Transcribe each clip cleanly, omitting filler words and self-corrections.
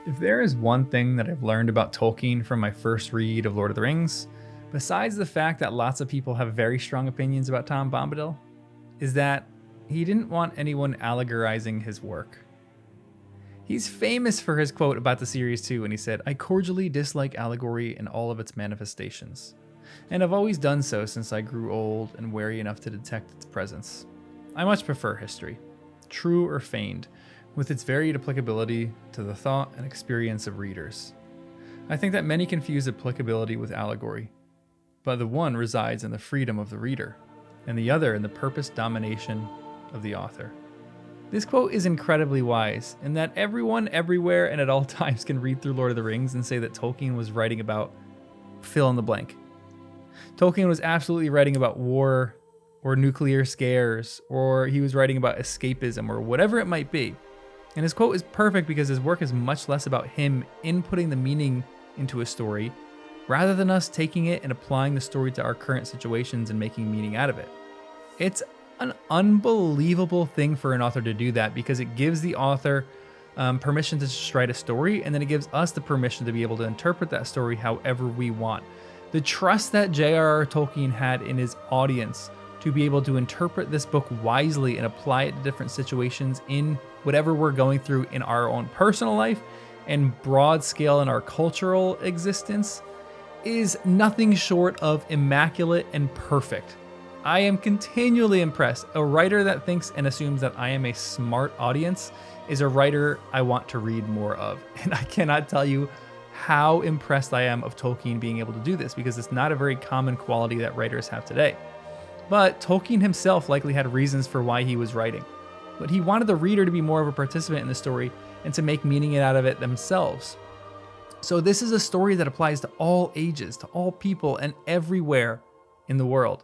If there is one thing that I've learned about Tolkien from my first read of Lord of the Rings, besides the fact that lots of people have very strong opinions about Tom Bombadil, is that he didn't want anyone allegorizing his work. He's famous for his quote about the series too, when he said, "I cordially dislike allegory in all of its manifestations, and I've always done so since I grew old and wary enough to detect its presence. I much prefer history, true or feigned, with its varied applicability to the thought and experience of readers. I think that many confuse applicability with allegory, but the one resides in the freedom of the reader, and the other in the purposed domination of the author." This quote is incredibly wise, in that everyone, everywhere, and at all times can read through Lord of the Rings and say that Tolkien was writing about fill in the blank. Tolkien was absolutely writing about war or nuclear scares, or he was writing about escapism, or whatever it might be. And his quote is perfect because his work is much less about him inputting the meaning into a story, rather than us taking it and applying the story to our current situations and making meaning out of it. It's an unbelievable thing for an author to do that, because it gives the author permission to just write a story, and then it gives us the permission to be able to interpret that story however we want. The trust that J.R.R. Tolkien had in his audience to be able to interpret this book wisely and apply it to different situations in whatever we're going through in our own personal life and broad scale in our cultural existence is nothing short of immaculate and perfect. I am continually impressed. A writer that thinks and assumes that I am a smart audience is a writer I want to read more of. And I cannot tell you how impressed I am of Tolkien being able to do this, because it's not a very common quality that writers have today. But Tolkien himself likely had reasons for why he was writing. But he wanted the reader to be more of a participant in the story and to make meaning out of it themselves. So this is a story that applies to all ages, to all people, and everywhere in the world.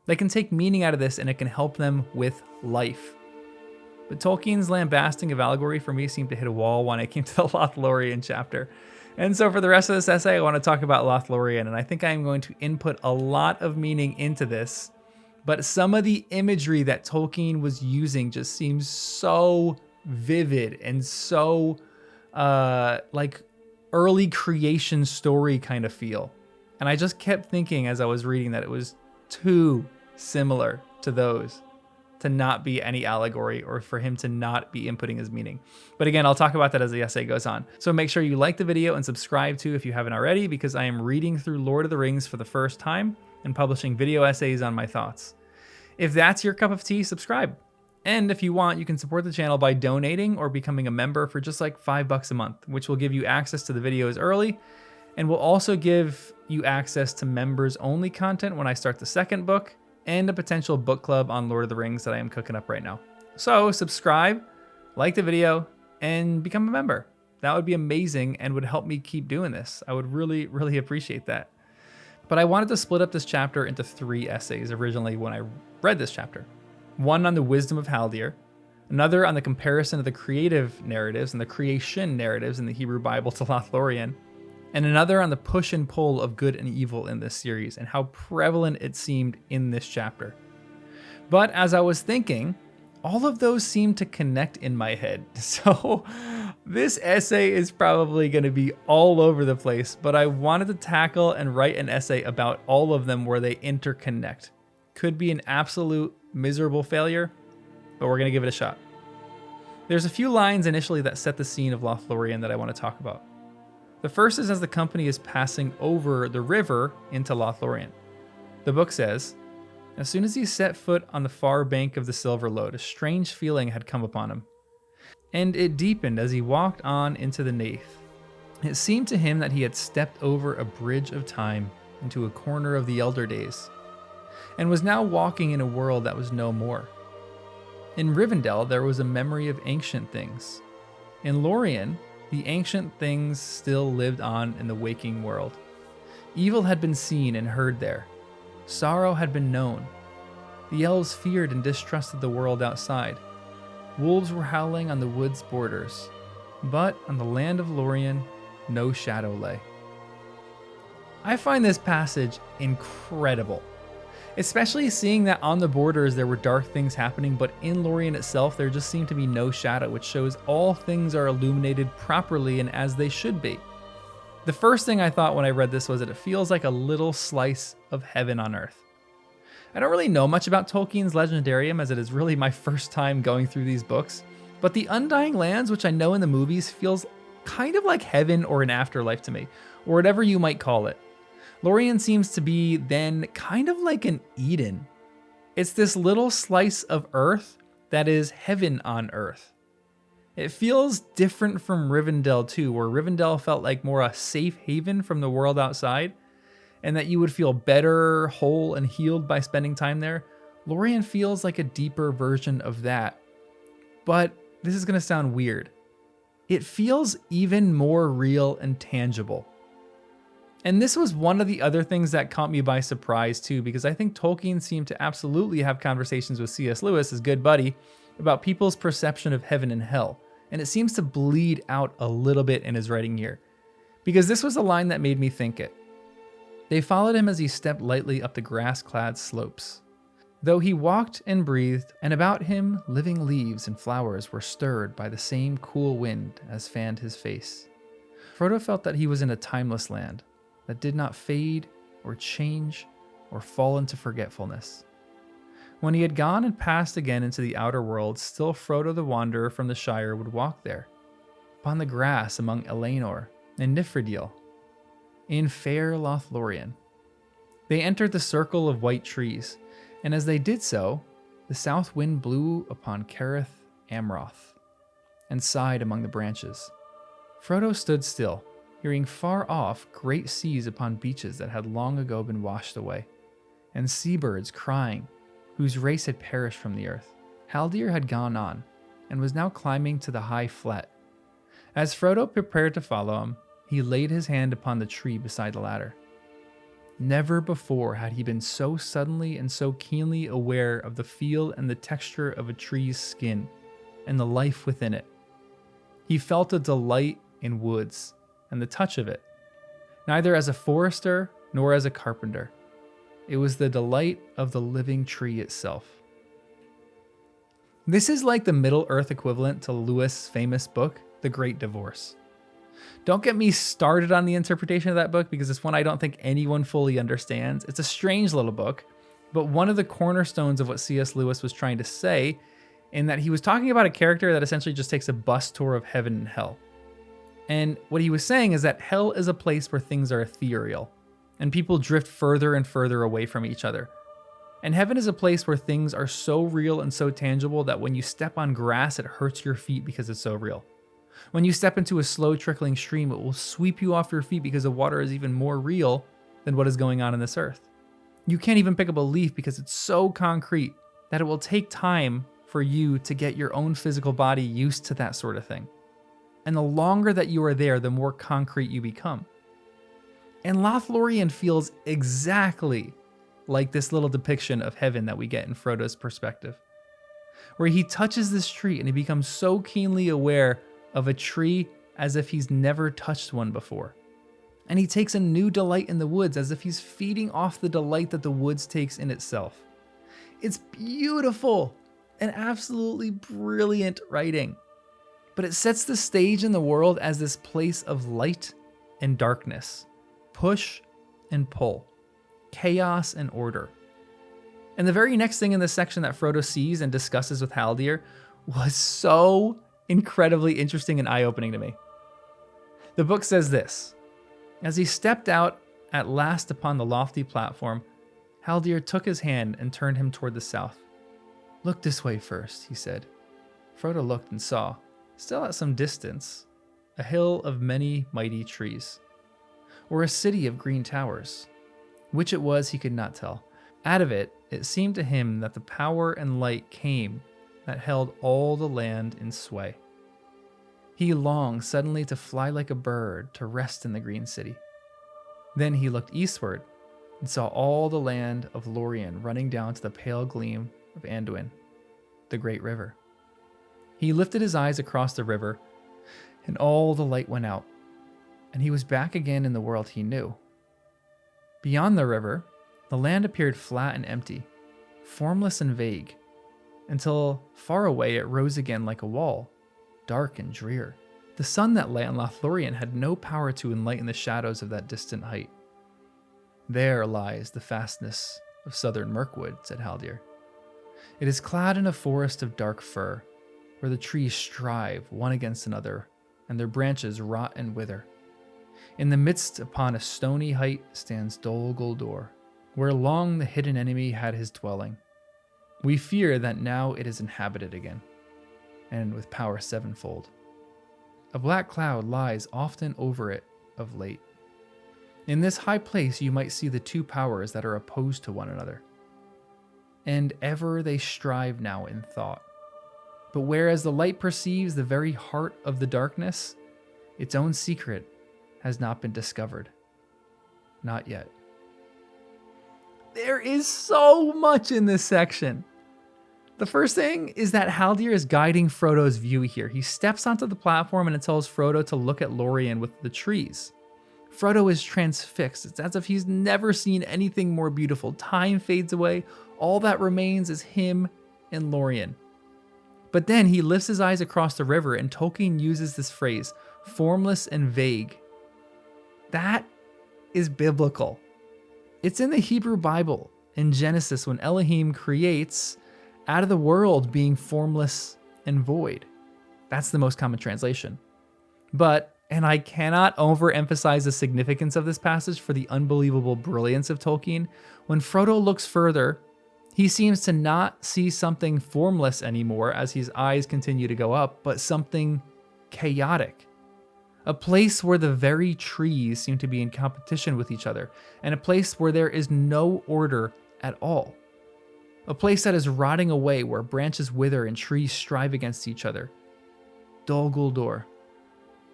They can take meaning out of this, and it can help them with life. But Tolkien's lambasting of allegory for me seemed to hit a wall when I came to the Lothlorien chapter. And so for the rest of this essay, I want to talk about Lothlorien, and I think I'm going to input a lot of meaning into this. But some of the imagery that Tolkien was using just seems so vivid and so like early creation story kind of feel. And I just kept thinking as I was reading that it was too similar to those to not be any allegory, or for him to not be inputting his meaning. But again, I'll talk about that as the essay goes on. So make sure you like the video and subscribe too if you haven't already, because I am reading through Lord of the Rings for the first time and publishing video essays on my thoughts. If that's your cup of tea, subscribe. And if you want, you can support the channel by donating or becoming a member for just like $5 a month, which will give you access to the videos early, and will also give you access to members only content when I start the second book, and a potential book club on Lord of the Rings that I am cooking up right now. So subscribe, like the video, and become a member. That would be amazing and would help me keep doing this. I would really, really appreciate that. But I wanted to split up this chapter into 3 essays originally when I read this chapter. One on the wisdom of Haldir, another on the comparison of the creative narratives and the creation narratives in the Hebrew Bible to Lothlorien, and another on the push and pull of good and evil in this series and how prevalent it seemed in this chapter. But as I was thinking, all of those seemed to connect in my head. So this essay is probably going to be all over the place, but I wanted to tackle and write an essay about all of them where they interconnect. Could be an absolute miserable failure, but we're going to give it a shot. There's a few lines initially that set the scene of Lothlorien that I want to talk about. The first is as the company is passing over the river into Lothlorien. The book says, "As soon as he set foot on the far bank of the Silver Lode, a strange feeling had come upon him, and it deepened as he walked on into the Nath. It seemed to him that he had stepped over a bridge of time into a corner of the elder days, and was now walking in a world that was no more. In Rivendell there was a memory of ancient things. In Lorien, the ancient things still lived on in the waking world. Evil had been seen and heard there. Sorrow had been known. The elves feared and distrusted the world outside. Wolves were howling on the wood's borders. But on the land of Lorien, no shadow lay." I find this passage incredible. Especially seeing that on the borders there were dark things happening, but in Lorien itself there just seemed to be no shadow, which shows all things are illuminated properly and as they should be. The first thing I thought when I read this was that it feels like a little slice of heaven on earth. I don't really know much about Tolkien's Legendarium, as it is really my first time going through these books, but the Undying Lands, which I know in the movies, feels kind of like heaven or an afterlife to me, or whatever you might call it. Lorien seems to be then kind of like an Eden. It's this little slice of earth that is heaven on earth. It feels different from Rivendell too, where Rivendell felt like more a safe haven from the world outside, and that you would feel better, whole, and healed by spending time there. Lorien feels like a deeper version of that. But this is gonna sound weird. It feels even more real and tangible. And this was one of the other things that caught me by surprise too, because I think Tolkien seemed to absolutely have conversations with C.S. Lewis, his good buddy, about people's perception of heaven and hell. And it seems to bleed out a little bit in his writing here, because this was a line that made me think it. They followed him as he stepped lightly up the grass-clad slopes. Though he walked and breathed, and about him living leaves and flowers were stirred by the same cool wind as fanned his face. Frodo felt that he was in a timeless land that did not fade or change or fall into forgetfulness. When he had gone and passed again into the outer world, still Frodo the Wanderer from the Shire would walk there, upon the grass among Elanor and Nifredil, in fair Lothlorien. They entered the circle of white trees, and as they did so, the south wind blew upon Carith Amroth, and sighed among the branches. Frodo stood still, hearing far off great seas upon beaches that had long ago been washed away, and seabirds crying, whose race had perished from the earth. Haldir had gone on, and was now climbing to the high flat. As Frodo prepared to follow him, he laid his hand upon the tree beside the ladder. Never before had he been so suddenly and so keenly aware of the feel and the texture of a tree's skin, and the life within it. He felt a delight in woods, and the touch of it, neither as a forester nor as a carpenter. It was the delight of the living tree itself. This is like the Middle-earth equivalent to Lewis' famous book, The Great Divorce. Don't get me started on the interpretation of that book, because it's one I don't think anyone fully understands. It's a strange little book, but one of the cornerstones of what C.S. Lewis was trying to say, in that he was talking about a character that essentially just takes a bus tour of heaven and hell. And what he was saying is that hell is a place where things are ethereal, and people drift further and further away from each other. And heaven is a place where things are so real and so tangible that when you step on grass, it hurts your feet because it's so real. When you step into a slow trickling stream, it will sweep you off your feet because the water is even more real than what is going on in this earth. You can't even pick up a leaf because it's so concrete that it will take time for you to get your own physical body used to that sort of thing. And the longer that you are there, the more concrete you become. And Lothlorien feels exactly like this little depiction of heaven that we get in Frodo's perspective, where he touches this tree and he becomes so keenly aware of a tree as if he's never touched one before. And he takes a new delight in the woods as if he's feeding off the delight that the woods takes in itself. It's beautiful and absolutely brilliant writing, but it sets the stage in the world as this place of light and darkness, push and pull, chaos and order. And the very next thing in this section that Frodo sees and discusses with Haldir was so incredibly interesting and eye-opening to me. The book says this: as he stepped out at last upon the lofty platform, Haldir took his hand and turned him toward the south. "Look this way first," he said. Frodo looked and saw, still at some distance, a hill of many mighty trees, or a city of green towers. Which it was he could not tell. Out of it, it seemed to him that the power and light came that held all the land in sway. He longed suddenly to fly like a bird to rest in the green city. Then he looked eastward and saw all the land of Lorien running down to the pale gleam of Anduin, the great river. He lifted his eyes across the river, and all the light went out, and he was back again in the world he knew. Beyond the river, The land appeared flat and empty, formless and vague, until far away it rose again like a wall, dark and drear. The sun that lay on Lothlorien had no power to enlighten the shadows of that distant height. There lies the fastness of southern Mirkwood, said Haldir. It is clad in a forest of dark fir, where the trees strive one against another, and their branches rot and wither. In the midst upon a stony height stands Dol Guldur, where long the hidden enemy had his dwelling. We fear that now it is inhabited again, and with power sevenfold. A black cloud lies often over it of late. In this high place you might see the two powers that are opposed to one another, and ever they strive now in thought. But whereas the light perceives the very heart of the darkness, its own secret has not been discovered. Not yet. There is so much in this section. The first thing is that Haldir is guiding Frodo's view here. He steps onto the platform and it tells Frodo to look at Lorien with the trees. Frodo is transfixed. It's as if he's never seen anything more beautiful. Time fades away. All that remains is him and Lorien. But then he lifts his eyes across the river and Tolkien uses this phrase, formless and vague. That is biblical. It's in the Hebrew Bible in Genesis when Elohim creates out of the world being formless and void. That's the most common translation. But, and I cannot overemphasize the significance of this passage for the unbelievable brilliance of Tolkien, when Frodo looks further, he seems to not see something formless anymore as his eyes continue to go up, but something chaotic. A place where the very trees seem to be in competition with each other, and a place where there is no order at all. A place that is rotting away, where branches wither and trees strive against each other. Dol Guldur,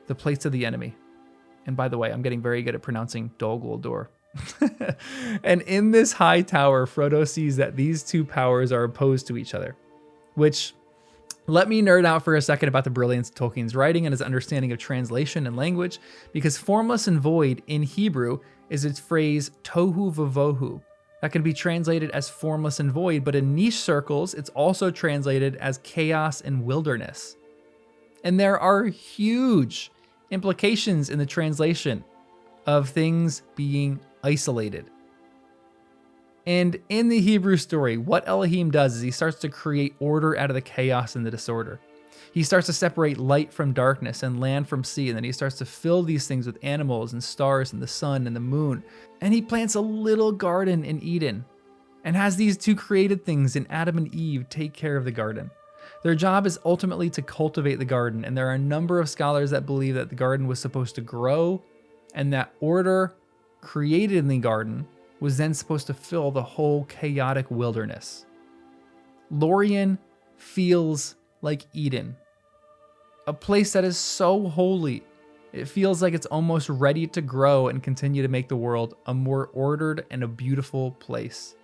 the place of the enemy. And by the way, I'm getting very good at pronouncing Dol Guldur. And in this high tower, Frodo sees that these two powers are opposed to each other, which, let me nerd out for a second about the brilliance of Tolkien's writing and his understanding of translation and language, because formless and void in Hebrew is its phrase tohu vavohu. That can be translated as formless and void, but in niche circles, it's also translated as chaos and wilderness. And there are huge implications in the translation of things being isolated. And in the Hebrew story, what Elohim does is he starts to create order out of the chaos and the disorder. He starts to separate light from darkness and land from sea, and then he starts to fill these things with animals and stars and the sun and the moon. And he plants a little garden in Eden and has these two created things in Adam and Eve take care of the garden. Their job is ultimately to cultivate the garden, and there are a number of scholars that believe that the garden was supposed to grow, and that order created in the garden was then supposed to fill the whole chaotic wilderness. Lorien feels like Eden, a place that is so holy, it feels like it's almost ready to grow and continue to make the world a more ordered and a beautiful place.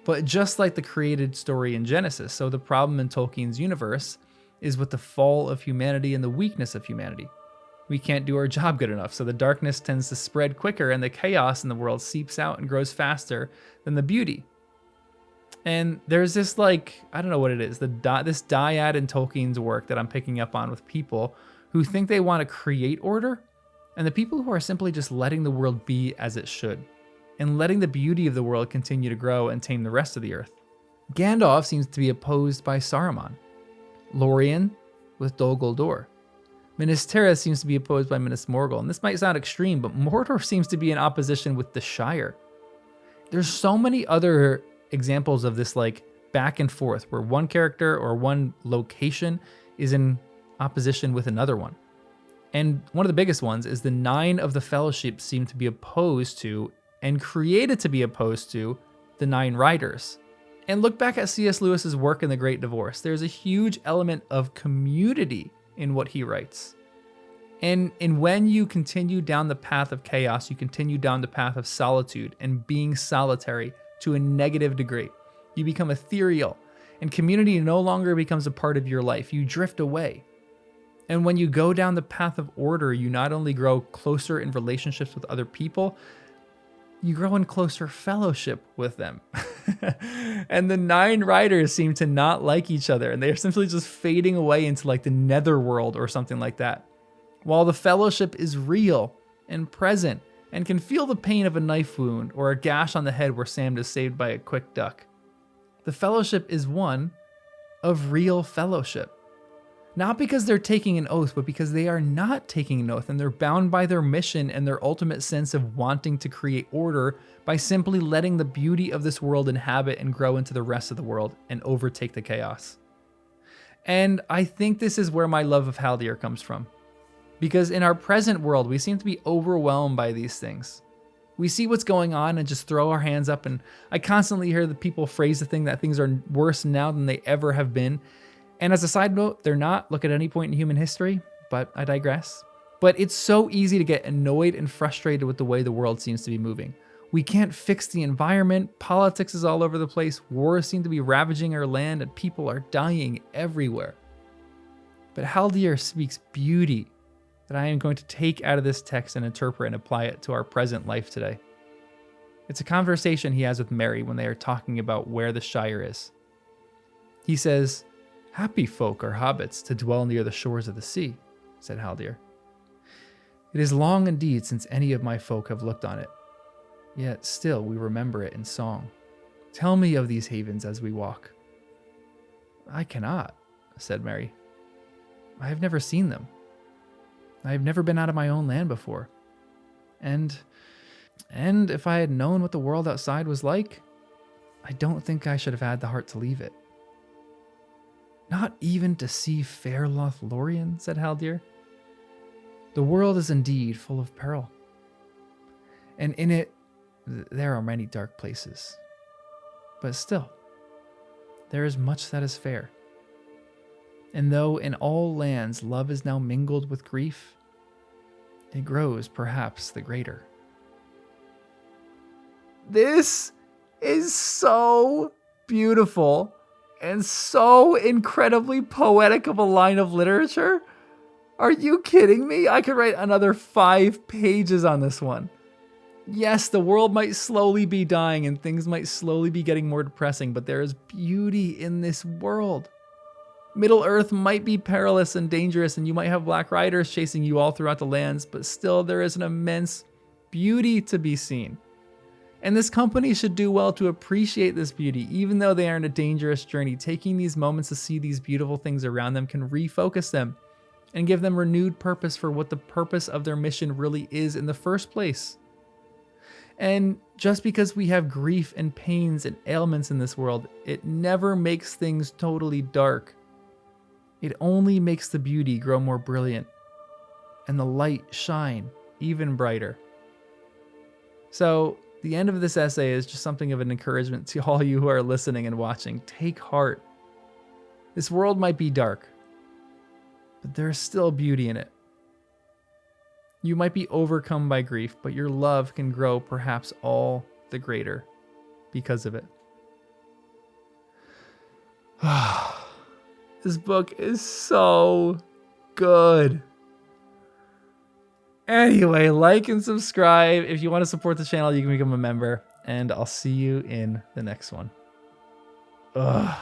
But just like the created story in Genesis, so the problem in Tolkien's universe is with the fall of humanity and the weakness of humanity. We can't do our job good enough, so the darkness tends to spread quicker and the chaos in the world seeps out and grows faster than the beauty. And there's this, like, I don't know what it is, this dyad in Tolkien's work that I'm picking up on with people who think they want to create order, and the people who are simply just letting the world be as it should, and letting the beauty of the world continue to grow and tame the rest of the earth. Gandalf seems to be opposed by Saruman. Lorien with Dol Guldur. Minas Tirith seems to be opposed by Minas Morgul, and this might sound extreme, but Mordor seems to be in opposition with the Shire. There's so many other examples of this, like, back and forth, where one character or one location is in opposition with another one. And one of the biggest ones is the 9 of the Fellowship seem to be opposed to, and created to be opposed to, the 9 Riders. And look back at C.S. Lewis's work in The Great Divorce. There's a huge element of community in what he writes. And when you continue down the path of chaos, you continue down the path of solitude and being solitary to a negative degree. You become ethereal, and community no longer becomes a part of your life. You drift away. And when you go down the path of order, you not only grow closer in relationships with other people, you grow in closer fellowship with them. And the 9 riders seem to not like each other, and they're simply just fading away into like the netherworld or something like that. While the fellowship is real and present and can feel the pain of a knife wound or a gash on the head where Sam is saved by a quick duck. The fellowship is one of real fellowship. Not because they're taking an oath, but because they are not taking an oath and they're bound by their mission and their ultimate sense of wanting to create order by simply letting the beauty of this world inhabit and grow into the rest of the world and overtake the chaos. And I think this is where my love of Haldir comes from. Because in our present world, we seem to be overwhelmed by these things. We see what's going on and just throw our hands up, and I constantly hear the people phrase the thing that things are worse now than they ever have been. And as a side note, they're not. Look at any point in human history, but I digress. But it's so easy to get annoyed and frustrated with the way the world seems to be moving. We can't fix the environment, politics is all over the place, wars seem to be ravaging our land, and people are dying everywhere. But Haldir speaks beauty that I am going to take out of this text and interpret and apply it to our present life today. It's a conversation he has with Merry when they are talking about where the Shire is. He says, "Happy folk are hobbits to dwell near the shores of the sea," said Haldir. "It is long indeed since any of my folk have looked on it, yet still we remember it in song. Tell me of these havens as we walk." "I cannot," said Merry. "I have never seen them. I have never been out of my own land before. And if I had known what the world outside was like, I don't think I should have had the heart to leave it." "Not even to see fair Lothlorien," said Haldir. "The world is indeed full of peril, and in it there are many dark places. But still, there is much that is fair. And though in all lands love is now mingled with grief, it grows perhaps the greater." This is so beautiful and so incredibly poetic of a line of literature. Are you kidding me? I could write another 5 pages on this one. Yes, the world might slowly be dying and things might slowly be getting more depressing, but there is beauty in this world. Middle-earth might be perilous and dangerous, and you might have black riders chasing you all throughout the lands, but still there is an immense beauty to be seen. And this company should do well to appreciate this beauty, even though they are on a dangerous journey. Taking these moments to see these beautiful things around them can refocus them and give them renewed purpose for what the purpose of their mission really is in the first place. And just because we have grief and pains and ailments in this world, it never makes things totally dark. It only makes the beauty grow more brilliant and the light shine even brighter. So the end of this essay is just something of an encouragement to all you who are listening and watching. Take heart. This world might be dark, but there is still beauty in it. You might be overcome by grief, but your love can grow perhaps all the greater because of it. This book is so good. Anyway, like and subscribe. If you want to support the channel, you can become a member. And I'll see you in the next one. Ugh.